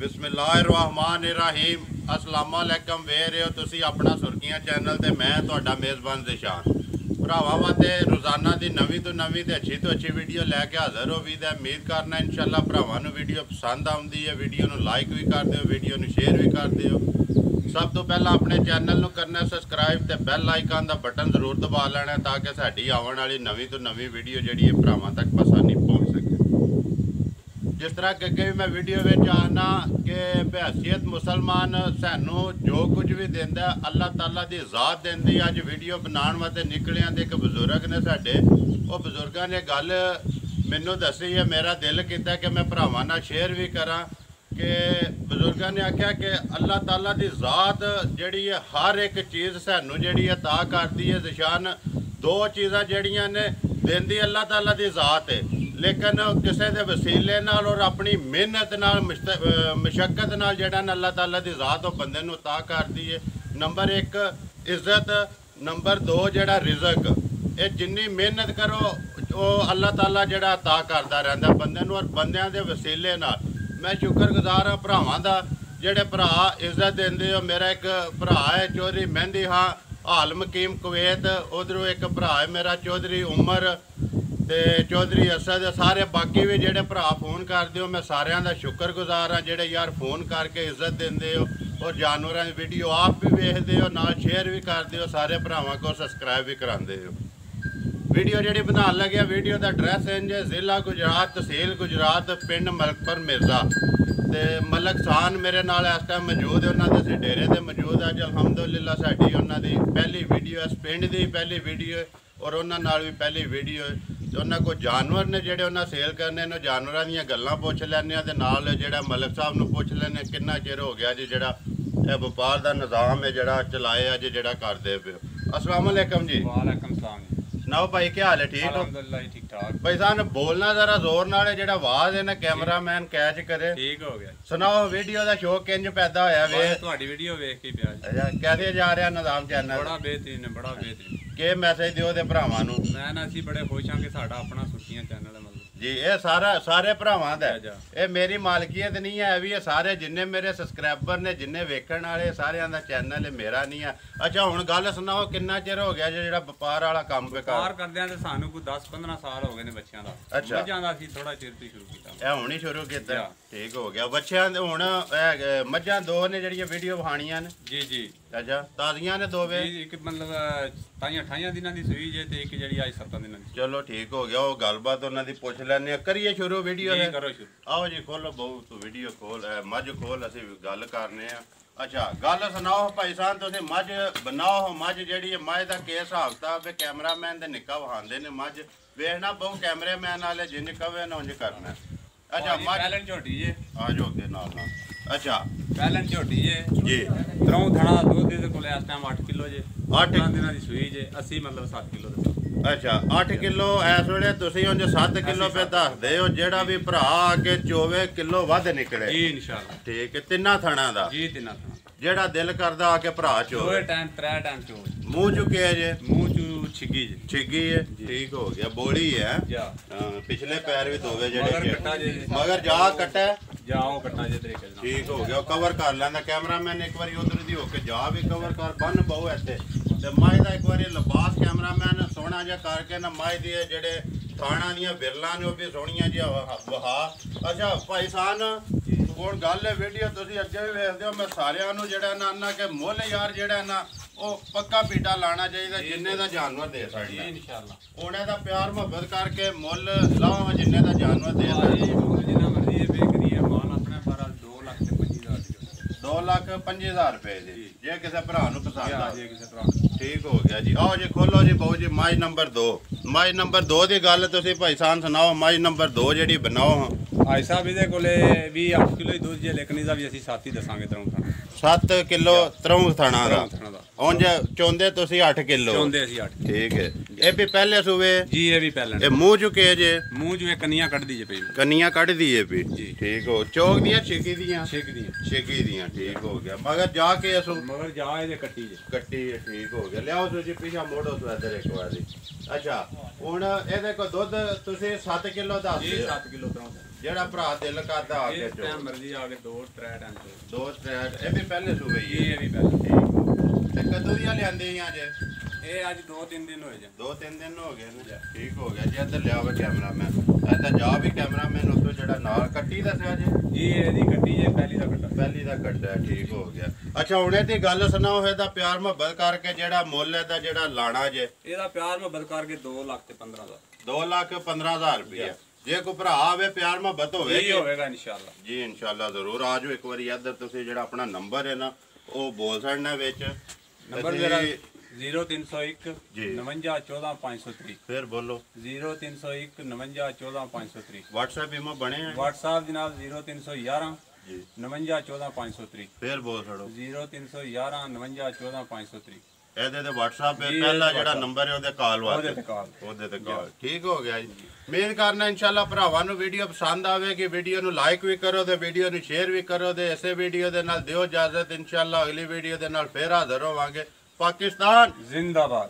बिस्मिल्लाहिर्रहमानिर्रहीम अस्सलाम वालेकुम वे रहे हो तुसी अपना सुर्खियां चैनल ते मैं तुहाडा मेज़बान ज़िशान भरावां वास्ते रोज़ाना दी नवीं तो अच्छी वीडियो लैके हाज़र हो भी उम्मीद करना इंशाअल्लाह भरावां नूं वीडियो पसंद आउंदी है। वीडियो नूं लाइक भी कर दिओ, वीडियो नूं शेयर भी कर दिओ। सब तो पहला अपने चैनल नूं करना सबसक्राइब ते बैल आइकन दा बटन जरूर दबा लेना ताकि साडी आउण वाली नवीं तो वीडियो जिहड़ी है भरावां तक आसानी पहुँच सके। जिस तरह कि अगे भी मैं वीडियो में आना कि बहसीयत मुसलमान सानू जो कुछ भी देंदा अल्लाह ताला की ज़ात देंदी। अज वीडियो बनाने वास्ते निकलिया तो एक बजुर्ग ने साडे वो बजुर्गों ने गल मैनू दसी है, मेरा दिल किया कि मैं भरावां नाल शेयर भी करा कि बजुर्गों ने आख्या कि अल्लाह ताला की ज़ात जिहड़ी है हर एक चीज़ सानू जिहड़ी है ता करदी है। ज़िशान दो चीज़ां जिहड़ियां ने देंदी अल्लाह ताला की ज़ात है, लेकिन किसी के वसीले नाल और अपनी मेहनत नाल मशक्कत नाल जेड़ा अल्लाह ताला की ज़ात वो बंदे नूं अता करदी है। नंबर एक इज्जत, नंबर दो जेड़ा रिज़क। ये जिन्नी मेहनत करो वो अल्लाह ताला जेड़ा अता करदा रहिंदा बंदे नूं। और बंदियां दे वसीले नाल मैं शुक्रगुजार हाँ भरावां दा जेड़े भरा इज्जत देंदे हो। मेरा एक भरा है चौधरी मेहंदी हाँ हाल मकीम कुवैत, उधरों एक भरा है मेरा चौधरी उमर ते चौधरी असद। सारे बाकी भी जेडे भरा फोन करते हो मैं सारियां दा शुक्रगुजार हाँ जेडे यार फोन करके इज्जत देंदे हो और जानवरों की वीडियो आप भी वेखते हो नाल शेयर भी करते हो, सारे भरावां को सबसक्राइब भी कराते हो। वीडियो जी बनाने लगे वीडियो का एड्रैस इंज है जिला गुजरात तहसील गुजरात पिंड मलकपुर मिर्जा ते मलक खान मेरे नाल इस टाइम मौजूद है। उन्होंने असीं डेरे ते मौजूद अज अलहमदुलिल्लाह साडी उन्होंने पहली वीडियो इस पिंड की पहली वीडियो और उन्होंने नाल भी पहली वीडियो तो उन्होंने कोई जानवर ने जेडे उन्हें सेल करने ने जानवरों दी गल्लां पुछ लैने ते नाल जेड़ा मलक साहब नूं पुछ लैने कितना चिर हो गया जी जेड़ा व्यापार का निज़ाम है जेड़ा चलाए अज जेड़ा करदे पे। अस्सलाम वालेकुम जी। वालेकुम सलाम जी। सुनाओ भाई क्या हाल है? ठीक हो? अल्हम्दुलिल्लाह ठीक ठाक। भाई साहब बोलना जरा जोर नाल जेड़ा आवाज है ना कैमरामैन कैच करे। ठीक हो गया। सुनाओ वीडियो का शौक किंज पैदा होया वे? ਤੁਹਾਡੀ ਵੀਡੀਓ ਵੇਖ ਕੇ ਪਿਆ ਜੀ। अच्छा कैसे जा रहा निज़ाम चैनल? ਬੜਾ ਬਿਹਤਰੀਨ ਹੈ, ਬੜਾ ਬਿਹਤਰੀਨ। के मैसेज दिओ ते भरावां नूं? ਮੈਂ ਨਾ ਅਸੀਂ ਬੜੇ ਖੁਸ਼ ਹਾਂ ਕਿ ਸਾਡਾ ਆਪਣਾ ਸੁਰਖੀਆਂ ਚੈਨਲ ਹੈ ਮਤਲਬ जी ये सारे भरावां दा जा। ये मेरी मालकीयत नहीं है, भी ये सारे जिन्ने मेरे सबसक्राइबर ने जिन्ने वेखण वाले सारियां दा चैनल है, मेरा नहीं है। अच्छा हुण गल सुनाओ किन्ना चिर हो गया जेड़ा व्यापार वाला काम ਵਪਾਰ ਕਰਦਿਆਂ ਤੇ ਸਾਨੂੰ ਕੋਈ 10-15 ਸਾਲ ਹੋ ਗਏ ਨੇ ਬੱਚਿਆਂ ਦਾ। ਅੱਛਾ। ਮੱਝਾਂ ਦਾ ਅਸੀਂ ਥੋੜਾ ਚਿਰ ਤੋਂ ਸ਼ੁਰੂ ਕੀਤਾ। ਇਹ ਹੁਣ ਹੀ ਸ਼ੁਰੂ ਕੀਤਾ? ਠੀਕ ਹੋ ਗਿਆ। ਬੱਚਿਆਂ ਦੇ ਹੁਣ ਮੱਝਾਂ ਦੋ ਨੇ ਜਿਹੜੀਆਂ ਵੀਡੀਓ ਵਿਖਾਣੀਆਂ ਨੇ? ਜੀ ਜੀ। ਅੱਛਾ ਤਾਜ਼ੀਆਂ ਨੇ ਦੋਵੇਂ? ਇੱਕ ਮਤਲਬ ਤਾਈਆਂ 28 ਦਿਨਾਂ ਦੀ ਸੂਈ ਜੇ ਤੇ ਇੱਕ ਜਿਹੜੀ ਅੱਜ 7 ਦਿਨਾਂ ਦੀ। ਚਲੋ ਠੀਕ ਹੋ ਗਿਆ। ਉਹ ਗੱਲਬਾਤ ਉਹਨਾਂ ਦੀ ਪੁੱਛ ਲੈਣੇ। ਕਰੀਏ ਸ਼ੁਰੂ ਵੀਡੀਓ ਜੀ ਕਰੋ ਸ਼ੁਰੂ। ਆਓ ਜੀ ਖੋਲੋ ਬਹੁਤ ਵੀਡੀਓ ਖੋਲ ਮੱਝ ਖੋਲ ਅਸੀਂ ਗੱਲ ਕਰਨੇ ਆ। अच्छा गल सुनाओ भाई साहब तुसीं मझ बनाओ मझ जी मझ का केस हिसाब किताब कैमरामैन दे निक्का वहांदे ने मझ वेखना बहु कैमरामैन वाले जिंज कवे ना उंज करना। अच्छा मझ पैलन झोटी जे आ जो के नाल नाल। अच्छा पैलन झोटी जे जी त्रों थणा दा दुध दे कोले इस टाइम 8 किलो जे 8 दिनां दी सूई जे 80 मतलब 7 किलो दा। अच्छा 8 किलो इस वे तुसीं उंज 7 किलो पे दसदे हो जेड़ा भी भरा आके 24 किलो वध निकले जी इंशाअल्लाह। ठीक है तिन्ना थणा दा जी तिन्ना थणा जेड़ा दिल करदा आके भरा चो दो टाइम 3 टाइम चो मुंह चुके जे मुंह चू छिगी जे छिगी है ठीक हो गया बोली है जा पिछले पैर भी दोवे जेड़े कट्टा जे मगर जा कट्टा जाओ कट्टा जे तरीके से ठीक हो गया कवर कर लेंदा कैमरामैन एक बारी उधर दी होके जा भी कवर कर बन बहु ऐसे ते माई दा एक बारी लिबास कैमरामैन सोहना जिहा करके ना माई दी जेड़े थाणा दियां बिरलां ने भी सोहणियां जिहा वहा। अच्छा भाई साहब ਹੁਣ ਗੱਲ ਹੈ ਵੀਡੀਓ ਤੁਸੀਂ ਅੱਗੇ ਵੀ ਵੇਖਦੇ ਹੋ मैं ਸਾਰਿਆਂ ਨੂੰ ਜਿਹੜਾ ਨਾ ਕਿ ਮੁੱਲ ਯਾਰ ਜਿਹੜਾ ਨਾ ਉਹ ਪੱਕਾ ਪੀਟਾ ਲਾਣਾ ਚਾਹੀਦਾ ਜਿੰਨੇ ਦਾ ਜਾਨਵਰ ਦੇ ਸਕਦਾ ਇਨਸ਼ਾਅੱਲਾ। ਉਹਨੇ ਦਾ ਪਿਆਰ ਮੁਹੱਬਤ ਕਰਕੇ ਮੁੱਲ ਲਾਵਾਂ ਜਿੰਨੇ ਦਾ ਜਾਨਵਰ ਦੇ ਸਕਦਾ ਜਿੰਨਾ ਮਰਜ਼ੀ ਵੇਖਣੀ ਹੈ ਮਾਲ ਆਪਣਾ ਸਾਰਾ 2,25,000 रुपए ਦੀ ਜੇ ਕਿਸੇ ਭਰਾ ਨੂੰ ਪਸੰਦ ਆ ਜੇ ਕਿਸੇ ਭਰਾ ਠੀਕ ਹੋ ਗਿਆ ਜੀ। ਆਓ ਜੀ ਖੋਲੋ ਜੀ ਬਹੁ ਜੀ ਮਾਈ ਨੰਬਰ 2 ਮਾਈ ਨੰਬਰ 2 ਦੀ ਗੱਲ ਤੁਸੀਂ ਭਾਈ ਸਾਹਿਬ ਸੁਣਾਓ। ਮਾਈ ਨੰਬਰ 2 ਜਿਹੜੀ ਬਣਾਓ ਭਾਈ ਸਾਹਿਬ ਇਹਦੇ ਕੋਲੇ 28 ਕਿਲੋ ਹੀ ਦੁੱਧ ਜੇ ਲੇਕਿਨ ਇਹਦਾ ਵੀ ਅਸੀਂ 7 ਹੀ ਦੱਸਾਂਗੇ ਤਰੋਂ ਥਾਣਾ 7 ਕਿਲੋ ਤਰੋਂ ਥਾਣਾ ਦਾ ਉਂਝ ਚੋਂਦੇ ਤੁਸੀਂ 8 ਕਿਲੋ ਚੋਂਦੇ ਅਸੀਂ 8 ਠੀਕ ਹੈ। ਇਹ ਵੀ ਪਹਿਲੇ ਸੂਵੇ ਜੀ ਇਹ ਵੀ ਪਹਿਲਾਂ ਇਹ ਮੂੰਹ ਚੁਕੇ ਜੇ ਮੂੰਹ ਚੋਂ ਕੰਨੀਆਂ ਕੱਢਦੀ ਜੇ ਪਈ ਕੰਨੀਆਂ ਕੱਢਦੀ ਏ ਵੀ ਜੀ ਠੀਕ ਹੋ ਚੌਕ ਦੀਆਂ ਛੇਕੀ ਦੀਆਂ ਛੇਕੀ ਦੀਆਂ ਠੀਕ ਹੋ ਗਿਆ। ਮਗਰ ਜਾ ਕੇ ਅਸੂ ਮਗਰ ਜਾ ਇਹਦੇ ਕੱਟੀ ਜੇ ਕੱਟੀ ਠੀਕ ਹੋ ਗਿਆ। ਲਿਆਓ ਤੁਸੀਂ ਪਿੱਛਾ ਮੋੜੋ ਤੋਂ ਇੱਧਰ ਇੱਕ ਵਾਰੀ। ਅੱਛਾ ਹੁਣ ਇਹਦੇ ਕੋ ਦੁੱਧ ਤੁਸੀਂ 7 ਕਿਲੋ ਦੱਸ ਜੀ 7 ਕਿਲੋ ਤਰੋਂ ਜਿਹੜਾ ਭਰਾ ਦਿਲ ਕਰਦਾ ਆ ਕੇ ਇਸ ਟਾਈਮ ਮਰਜ਼ੀ ਆ ਕੇ 2-3 ਟਾਈਮ ਤੇ ਦੋ ਸਟ੍ਰੈਟ ਇਹ ਵੀ ਪਹਿਲੇ ਸੂਬੇ ਹੀ ਇਹ ਵੀ ਪਹਿਲਾਂ ਠੀਕ ਤੇ ਕਦੋਂ ਦੀਆਂ ਲਿਆਂਦੇ ਆ ਜੇ ਇਹ ਅੱਜ 2-3 ਦਿਨ ਹੋਏ ਜੇ 2-3 ਦਿਨ ਹੋ ਗਏ ਨੇ ਠੀਕ ਹੋ ਗਿਆ ਜੀ ਇੱਧਰ ਲਿਆ ਵਾ ਕੈਮਰਾਮੈਨ ਇੱਧਰ ਜਾ ਵੀ ਕੈਮਰਾਮੈਨ ਉੱਤੋਂ ਜਿਹੜਾ ਨਾਲ ਕੱਟੀ ਦੱਸਿਆ ਜੇ ਜੀ ਇਹਦੀ ਕੱਟੀ ਜੇ ਪਹਿਲੀ ਦਾ ਕੱਟਾ ਪਹਿਲੀ ਦਾ ਕੱਟਿਆ ਠੀਕ ਹੋ ਗਿਆ ਅੱਛਾ ਹੁਣ ਇਹਦੀ ਗੱਲ ਸੁਣਾਓ ਇਹਦਾ ਪਿਆਰ ਮੁਹੱਬਤ ਕਰਕੇ ਜਿਹੜਾ ਮੁੱਲ ਇਹਦਾ ਜਿਹੜਾ ਲਾਣਾ ਜੇ ਇਹਦਾ ਪਿਆਰ ਮੁਹੱਬਤ ਕਰਕੇ 2 ਲੱਖ ਤੇ 15 ਦਾ 2,15,000 ਰੁਪਏ ਜੇ ਕੋਈ ਭਰਾ ਆਵੇ ਪਿਆਰ ਮੁਹੱਬਤ ਹੋਵੇ ਇਹ ਹੋਵੇਗਾ ਇਨਸ਼ਾਅੱਲਾ ਜੀ ਇਨਸ਼ਾਅੱਲਾ ਜ਼ਰੂਰ ਆ ਜਾਓ ਇੱਕ ਵਾਰੀ ਇੱਧਰ ਤੁਸੀਂ ਜਿਹੜਾ ਆਪਣਾ ਨੰਬਰ ਹੈ ਨਾ ਉਹ ਬੋਲ ਸਕਣਾ ਵਿੱਚ ਨੰਬਰ ਅਸੀਂ- ਮੇਰਾ 0301 ਜੀ। 59 14 530 ਫਿਰ ਬੋਲੋ 0301 59 14 530 WhatsApp ਇਮੋ ਬਣੇ ਆ WhatsApp ਜਨਾਬ 0311 ਜੀ 59 14 530 ਫਿਰ ਬੋਲ ਛੜੋ 0311 59 14 530 ਇਹਦੇ ਤੇ WhatsApp ਤੇ ਜੀ, ਪਹਿਲਾ ਇਹਦੇ ਜਿਹੜਾ WhatsApp। ਨੰਬਰ ਹੈ ਉਹਦੇ ਕਾਲ ਉਹਦੇ ਵਾਸਤੇ ਤੇ ਕਾਲ ਉਹਦੇ ਤੇ ਕਾਲ ਠੀਕ ਹੋ ਗਿਆ ਜੀ ਉਮੀਦ ਕਰਨਾ ਇਨਸ਼ਾਅੱਲਾ ਭਰਾਵਾਂ ਨੂੰ ਵੀਡੀਓ ਪਸੰਦ ਆਵੇਗੀ ਵੀਡੀਓ ਨੂੰ ਲਾਈਕ ਵੀ ਕਰੋ ਤੇ ਵੀਡੀਓ ਨੂੰ ਸ਼ੇਅਰ ਵੀ ਕਰੋ ਤੇ ਇਸੇ ਵੀਡੀਓ ਦੇ ਨਾਲ ਦਿਓ ਇਜਾਜ਼ਤ ਇਨਸ਼ਾਅੱਲਾ ਅਗਲੀ ਵੀਡੀਓ ਦੇ ਨਾਲ ਫੇਰ ਹਾਜ਼ਰ ਹੋਵਾਂਗੇ ਪਾਕਿਸਤਾਨ ਜ਼ਿੰਦਾਬਾਦ